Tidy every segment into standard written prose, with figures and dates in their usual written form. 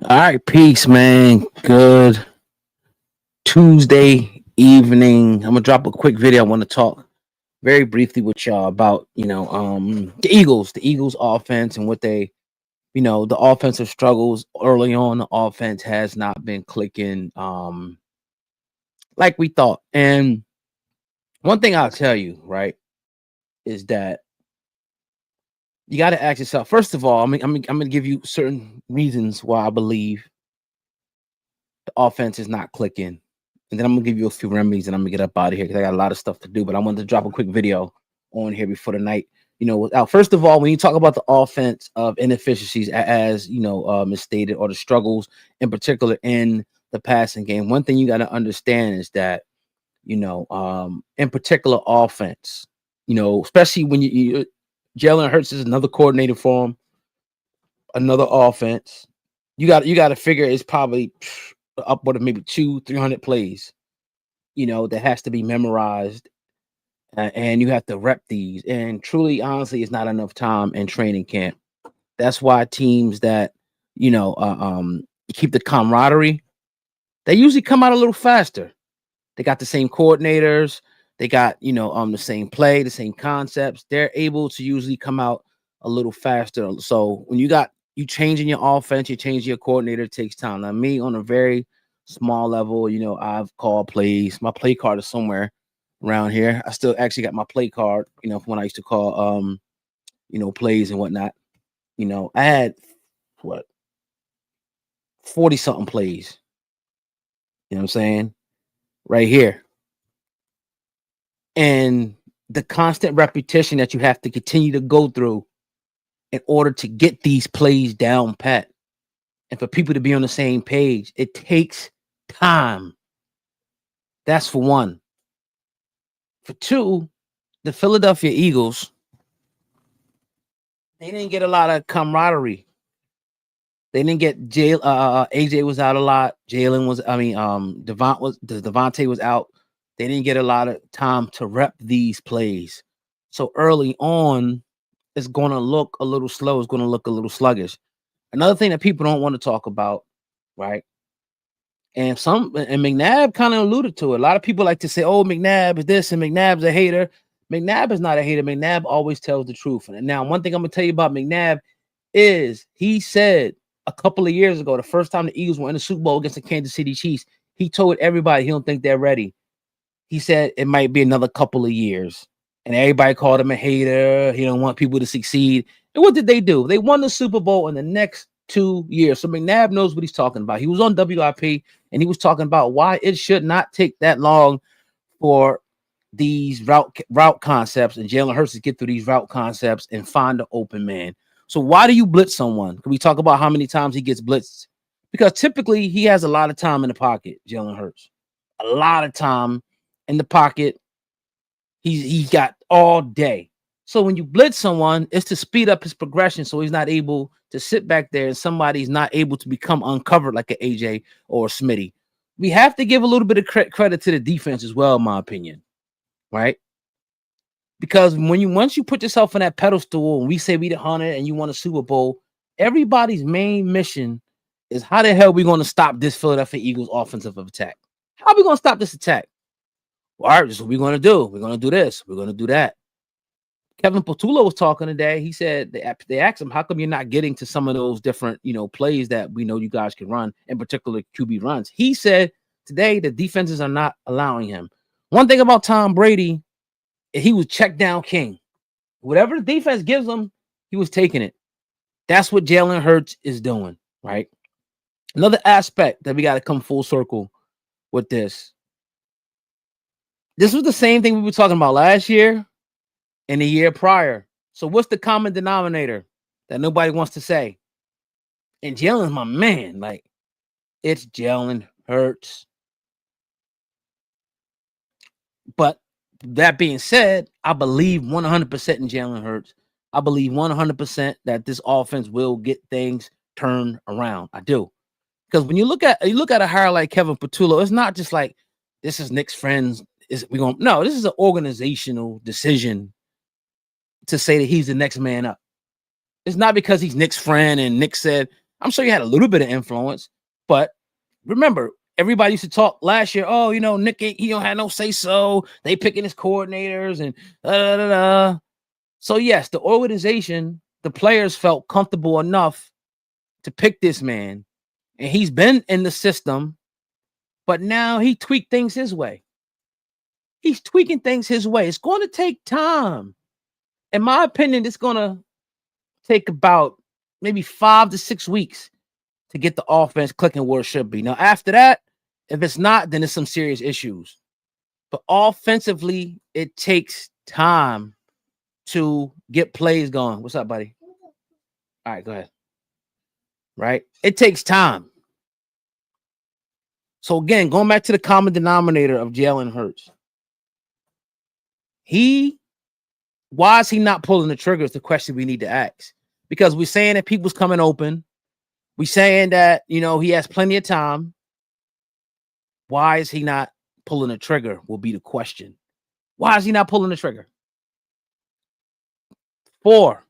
All right, peace, man. Good Tuesday evening. I'm gonna drop a quick video. I want to talk very briefly with y'all about the Eagles offense and what they the offensive struggles early on. The offense has not been clicking like we thought. And one thing I'll tell you, right, is that you got to ask yourself. First of all, I'm gonna give you certain reasons why I believe the offense is not clicking. And then I'm gonna give you a few remedies and I'm gonna get up out of here because I got a lot of stuff to do. But I wanted to drop a quick video on here before the night. First of all, when you talk about the offense of inefficiencies, as is stated, or the struggles in particular in the passing game, one thing you got to understand is that in particular offense, especially when Jalen Hurts is another coordinator for him, another offense. You got to figure it's probably upward of maybe 200-300 plays, that has to be memorized, and you have to rep these. And truly, honestly, it's not enough time in training camp. That's why teams that keep the camaraderie, they usually come out a little faster. They got the same coordinators, they got the same play, the same concepts. They're able to usually come out a little faster. So when you changing your offense, you change your coordinator, it takes time. Now, me on a very small level, I've called plays. My play card is somewhere around here. I still actually got my play card, from when I used to call plays and whatnot. I had what 40 something plays. You know what I'm saying? Right here. And the constant repetition that you have to continue to go through in order to get these plays down pat and for people to be on the same page, it takes time. That's for one. For two, the Philadelphia Eagles, they didn't get a lot of camaraderie. They didn't get AJ was out a lot. Devontae was out. They didn't get a lot of time to rep these plays. So early on, it's going to look a little slow. It's going to look a little sluggish. Another thing that people don't want to talk about, right? And McNabb kind of alluded to it. A lot of people like to say, "Oh, McNabb is this and McNabb's a hater." McNabb is not a hater. McNabb always tells the truth. And now, one thing I'm gonna tell you about McNabb is he said a couple of years ago, the first time the Eagles were in the Super Bowl against the Kansas City Chiefs, he told everybody he don't think they're ready. He said it might be another couple of years. And everybody called him a hater. He don't want people to succeed. And what did they do? They won the Super Bowl in the next 2 years. So McNabb knows what he's talking about. He was on WIP and he was talking about why it should not take that long for these route concepts and Jalen Hurts to get through these route concepts and find the open man. So why do you blitz someone? Can we talk about how many times he gets blitzed? Because typically he has a lot of time in the pocket, Jalen Hurts. A lot of time in the pocket. He's got all day. So when you blitz someone, it's to speed up his progression so he's not able to sit back there and somebody's not able to become uncovered like an AJ or a Smitty. We have to give a little bit of credit to the defense as well, in my opinion, right? Because once you put yourself on that pedestal and we say we the 100 and you won a Super Bowl, everybody's main mission is how the hell we going to stop this Philadelphia Eagles offensive attack? How are we going to stop this attack? Well, all right, this is what we're going to do. We're going to do this. We're going to do that. Kevin Patullo was talking today. He said they asked him, how come you're not getting to some of those different, plays that we know you guys can run, in particular QB runs? He said today the defenses are not allowing him. One thing about Tom Brady, he was check down king. Whatever the defense gives him, he was taking it. That's what Jalen Hurts is doing, right? Another aspect that we got to come full circle with this. This was the same thing we were talking about last year and the year prior. So what's the common denominator that nobody wants to say? And Jalen's my man. Like, it's Jalen Hurts. But that being said, I believe 100% in Jalen Hurts. I believe 100% that this offense will get things turned around. I do. Because when you look at a hire like Kevin Patullo, it's not just like this is Nick's friends. This is an organizational decision to say that he's the next man up. It's not because he's Nick's friend and Nick said, I'm sure he had a little bit of influence, but remember, everybody used to talk last year. Oh, Nick, he don't have no say so. They picking his coordinators and da, da, da, da. So yes, the organization, the players felt comfortable enough to pick this man, and he's been in the system, but now he tweaked things his way. He's tweaking things his way. It's going to take time. In my opinion, it's going to take about maybe 5 to 6 weeks to get the offense clicking where it should be. Now, after that, if it's not, then there's some serious issues. But offensively, it takes time to get plays going. What's up, buddy? All right, go ahead. Right? It takes time. So again, going back to the common denominator of Jalen Hurts. Why is he not pulling the trigger is the question we need to ask. Because we're saying that people's coming open. We're saying that, he has plenty of time. Why is he not pulling the trigger will be the question. Why is he not pulling the trigger? 4,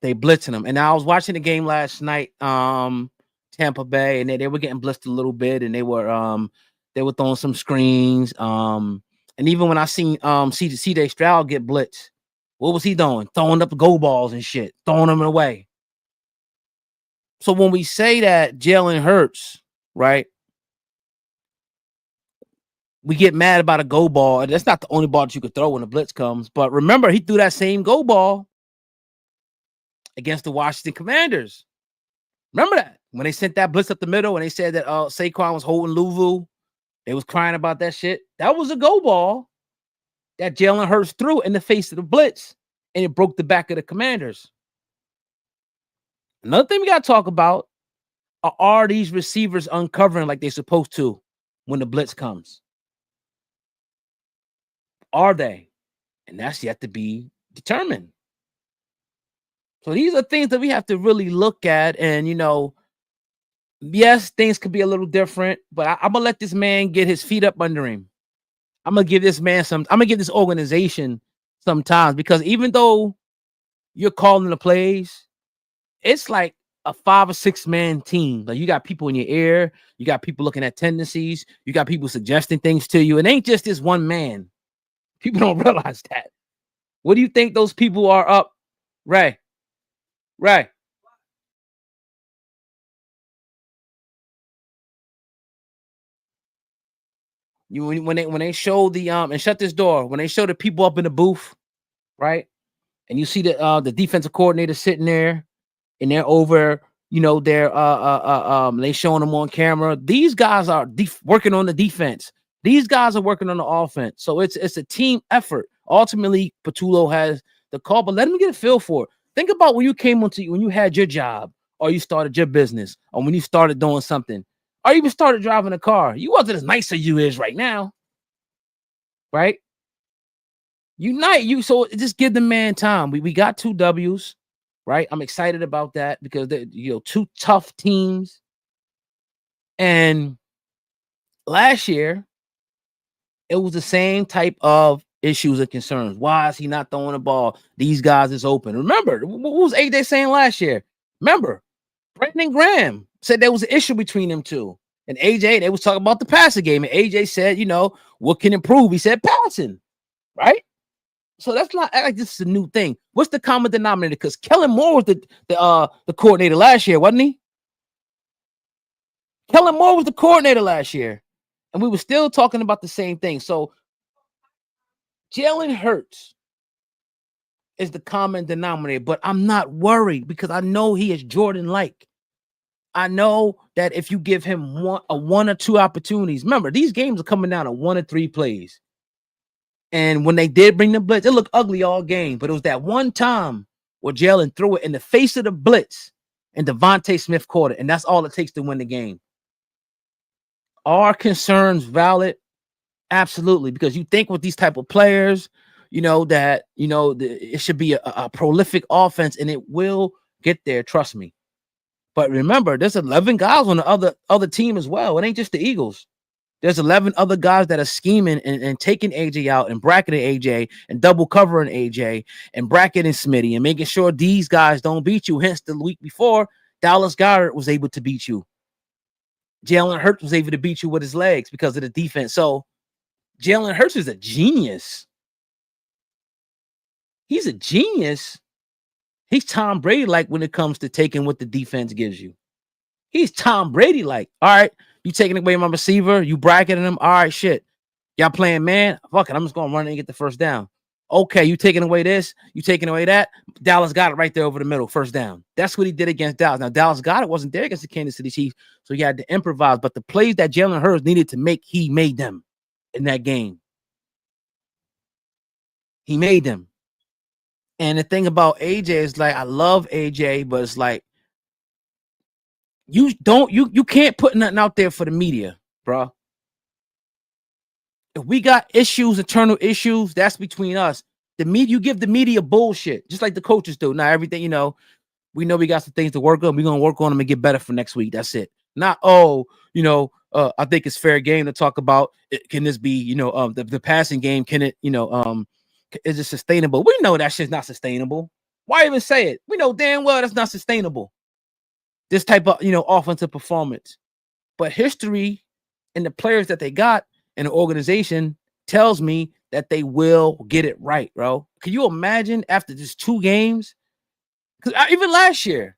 they blitzing him. And I was watching the game last night, Tampa Bay, and they were getting blitzed a little bit, and they were throwing some screens. And even when I seen CJ Stroud get blitzed, what was he doing? Throwing up go balls and shit, throwing them away. So when we say that Jalen Hurts, right, we get mad about a go ball, and that's not the only ball that you could throw when the blitz comes. But remember, he threw that same go ball against the Washington Commanders. Remember that? When they sent that blitz up the middle and they said that Saquon was holding Louvu, they was crying about that shit. That was a go ball that Jalen Hurts threw in the face of the blitz, and it broke the back of the Commanders. Another thing we got to talk about are these receivers uncovering like they're supposed to when the blitz comes? Are they? And that's yet to be determined. So these are things that we have to really look at. And, yes, things could be a little different, but I'm going to let this man get his feet up under him. I'm going to give this man I'm going to give this organization sometimes, because even though you're calling the plays, it's like a 5 or 6 man team. Like, you got people in your ear, you got people looking at tendencies, you got people suggesting things to you. It ain't just this one man. People don't realize that. What do you think those people are up? Ray. When they show the and shut this door, when they show the people up in the booth, right? And you see the defensive coordinator sitting there, and they're over, they're they showing them on camera. These guys are working on the defense. These guys are working on the offense. So it's a team effort. Ultimately, Patullo has the call, but let him get a feel for it. Think about when you had your job, or you started your business, or when you started doing something, or even started driving a car. You wasn't as nice as you is right now, right? So just give the man time. We got 2 W's, right? I'm excited about that because they're 2 tough teams. And last year, it was the same type of issues and concerns. Why is he not throwing the ball? These guys is open. Remember, what was AJ saying last year? Remember, Brandon Graham said there was an issue between them two. And AJ, they was talking about the passing game. And AJ said, what can improve? He said passing, right? So that's not like this is a new thing. What's the common denominator? Because Kellen Moore was the coordinator last year, wasn't he? Kellen Moore was the coordinator last year. And we were still talking about the same thing. So Jalen Hurts is the common denominator, but I'm not worried because I know he is Jordan-like. I know that if you give him one or 2 opportunities, remember, these games are coming down to 1 or 3 plays. And when they did bring the blitz, it looked ugly all game, but it was that one time where Jalen threw it in the face of the blitz and Devontae Smith caught it, and that's all it takes to win the game. Are concerns valid? Absolutely, because you think with these type of players, that it should be a prolific offense, and it will get there. Trust me. But remember, there's 11 guys on the other team as well. It ain't just the Eagles. There's 11 other guys that are scheming and taking AJ out and bracketing AJ and double covering AJ and bracketing Smitty and making sure these guys don't beat you. Hence, the week before, Dallas Goedert was able to beat you. Jalen Hurts was able to beat you with his legs because of the defense. So Jalen Hurts is a genius. He's a genius. He's Tom Brady like when it comes to taking what the defense gives you. He's Tom Brady like, all right, you taking away my receiver, you bracketing him. All right, shit. Y'all playing man. Fuck it. I'm just gonna run and get the first down. Okay, you taking away this, you taking away that. Dallas got it right there over the middle, first down. That's what he did against Dallas. Now, Dallas got it, wasn't there against the Kansas City Chiefs, so he had to improvise. But the plays that Jalen Hurts needed to make, he made them in that game. He made them. And the thing about AJ is like, I love AJ, but it's like, you can't put nothing out there for the media, bro. If we got issues, internal issues, that's between us. The media, you give the media bullshit, just like the coaches do. Now, everything, we know we got some things to work on. We're gonna work on them and get better for next week. That's it. Not, I think it's fair game to talk about. Can this be, the passing game? Can it, is it sustainable? We know that shit's not sustainable. Why even say it? We know damn well that's not sustainable. This type of, offensive performance. But history and the players that they got and the organization tells me that they will get it right, bro. Can you imagine after just 2 games? Because even last year,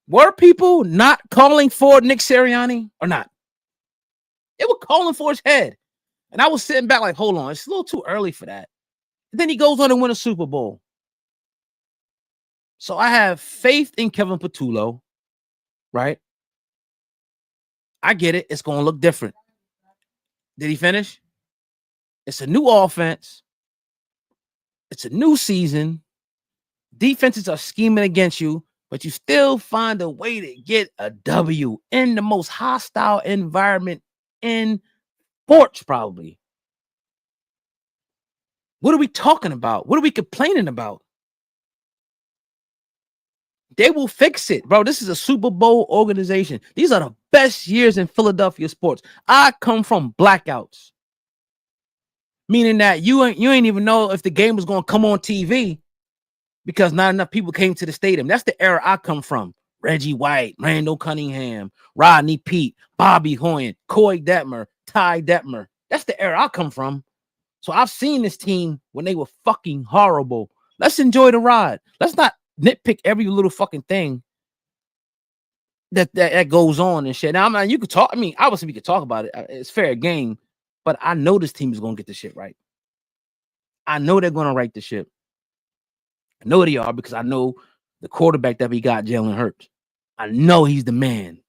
were people not calling for Nick Sirianni or not? They were calling for his head. And I was sitting back like, hold on, it's a little too early for that. And then he goes on and win a Super Bowl. So I have faith in Kevin Patullo, right? I get it. It's going to look different. Did he finish? It's a new offense. It's a new season. Defenses are scheming against you, but you still find a way to get a W in the most hostile environment in sports, probably. What are we talking about? What are we complaining about? They will fix it, bro. This is a Super Bowl organization. These are the best years in Philadelphia sports. I come from blackouts, meaning that you ain't even know if the game was going to come on TV because not enough people came to the stadium. That's the era I come from. Reggie White, Randall Cunningham, Rodney Peete, Bobby Hoyen, Coy Detmer, Ty Detmer. That's the era I come from. So I've seen this team when they were fucking horrible. Let's enjoy the ride. Let's not nitpick every little fucking thing that goes on and shit. Now, you could talk. I mean, obviously we could talk about it. It's fair game, but I know this team is going to get the shit right. I know they're going to right the ship. I know they are because I know the quarterback that we got, Jalen Hurts. I know he's the man.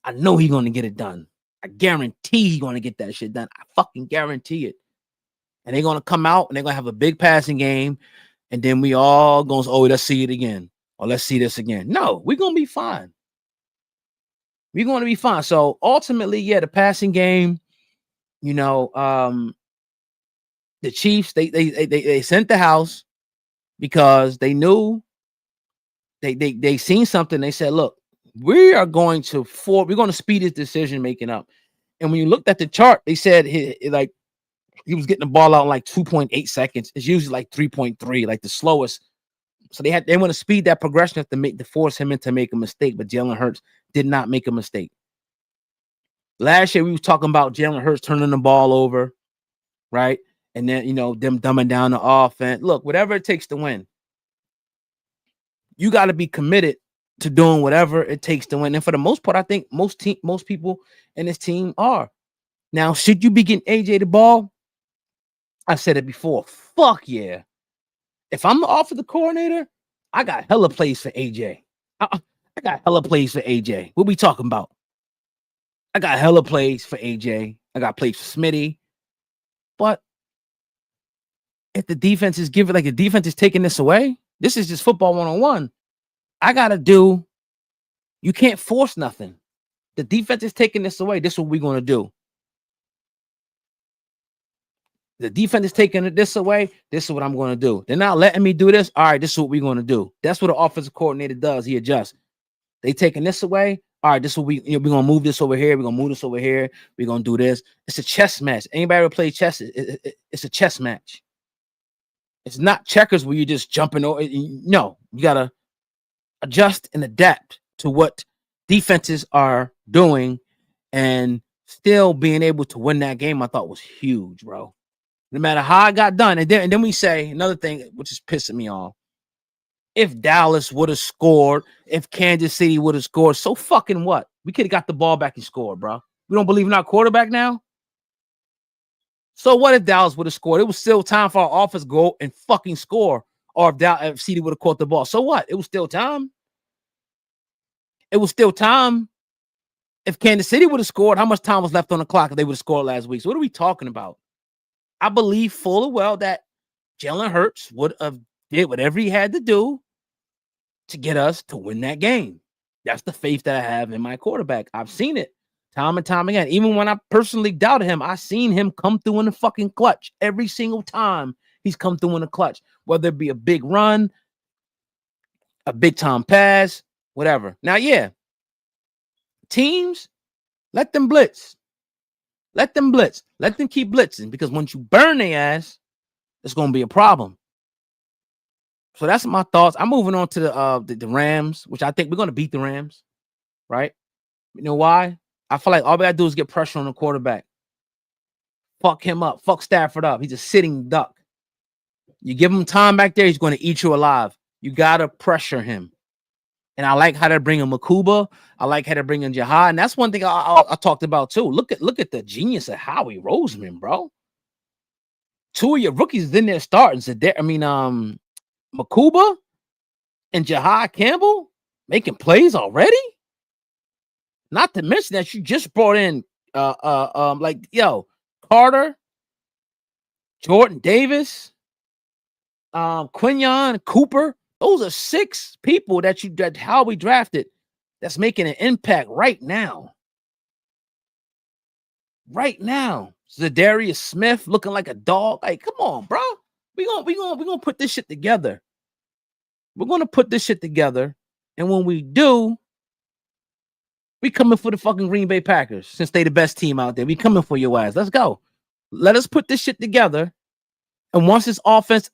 I know he's going to get it done. I guarantee he's going to get that shit done. I fucking guarantee it. And they're going to come out and they're going to have a big passing game. And then we all going to say, oh, let's see it again. Or let's see this again. No, we're going to be fine. We're going to be fine. So ultimately, yeah, the passing game, the Chiefs, they sent the house because they knew they seen something. They said, look, we're going to speed his decision making up. And when you looked at the chart, they said he was getting the ball out in like 2.8 seconds. It's usually like 3.3, like the slowest. So they want to speed that progression to force him into make a mistake. But Jalen Hurts did not make a mistake. Last year we was talking about Jalen Hurts turning the ball over, right? And then them dumbing down the offense. Look, whatever it takes to win, you got to be committed to doing whatever it takes to win. And for the most part, I think most people in this team are. Now, should you be getting AJ the ball? I said it before. Fuck yeah. If I'm the offensive coordinator, I got hella plays for AJ. I got hella plays for AJ. What we talking about? I got hella plays for AJ. I got plays for Smitty. But if the defense is the defense is taking this away, this is just football 101. You can't force nothing. The defense is taking this away. This is what we're going to do. The defense is taking this away. This is what I'm going to do. They're not letting me do this. All right, this is what we're going to do. That's what an offensive coordinator does. He adjusts. They taking this away. all right, this is what we're gonna move this over here, we're gonna move this over here, we're gonna do this. It's a chess match. Anybody ever play chess? It's a chess match. It's not checkers where you're just jumping over. No, you gotta adjust and adapt to what defenses are doing, and still being able to win that game. I thought was huge, bro. No matter how I got done, and then we say another thing, which is pissing me off. If Dallas would have scored, if Kansas City would have scored, so fucking what? We could have got the ball back and scored, bro. We don't believe in our quarterback now? So what if Dallas would have scored? It was still time for our offense to go and fucking score. Or if CD would have caught the ball. So what? It was still time. It was still time. If Kansas City would have scored, how much time was left on the clock if they would have scored last week? So what are we talking about? I believe full well that Jalen Hurts would have did whatever he had to do to get us to win that game. That's the faith that I have in my quarterback. I've seen it time and time again. Even when I personally doubted him, I seen him come through in the fucking clutch. Every single time he's come through in the clutch, whether it be a big run, a big time pass, whatever. Now, yeah, teams, let them blitz. Let them blitz. Let them keep blitzing, because once you burn their ass, it's going to be a problem. So that's my thoughts. I'm moving on to the Rams, which I think we're going to beat the Rams, right? You know why? I feel like all we got to do is get pressure on the quarterback. Fuck him up. Fuck Stafford up. He's a sitting duck. You give him time back there, he's going to eat you alive. You got to pressure him. And I like how they're bringing Makuba. I like how they're bringing Jihad. And that's one thing I talked about too. Look at the genius of Howie Roseman, bro. Two of your rookies in there starting. Makuba and Jihad Campbell making plays already. Not to mention that you just brought in Carter, Jordan Davis, Quinyon, Cooper. Those are 6 people that Howie drafted that's making an impact right now. Right now. Zadarius Smith looking like a dog. Like, come on, bro. We're gonna put this shit together. We're gonna put this shit together. And when we do, we coming for the fucking Green Bay Packers, since they the best team out there. We coming for your ass. Let's go. Let us put this shit together. And once this offense,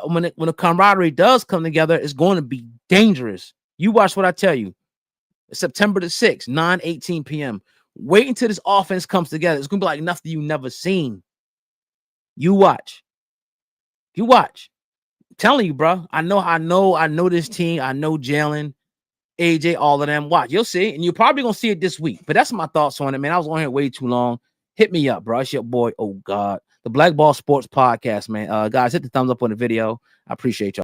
when the camaraderie does come together, it's going to be dangerous. You watch what I tell you. September the 6th, 9:18 p.m. Wait until this offense comes together. It's going to be like nothing you never seen. You watch. You watch. I'm telling you, bro. I know this team. I know Jalen, AJ, all of them. Watch. You'll see. And you're probably going to see it this week. But that's my thoughts on it, man. I was on here way too long. Hit me up, bro. It's your boy. Oh, God. The Black Ball Sports Podcast, man. Guys, hit the thumbs up on the video. I appreciate y'all.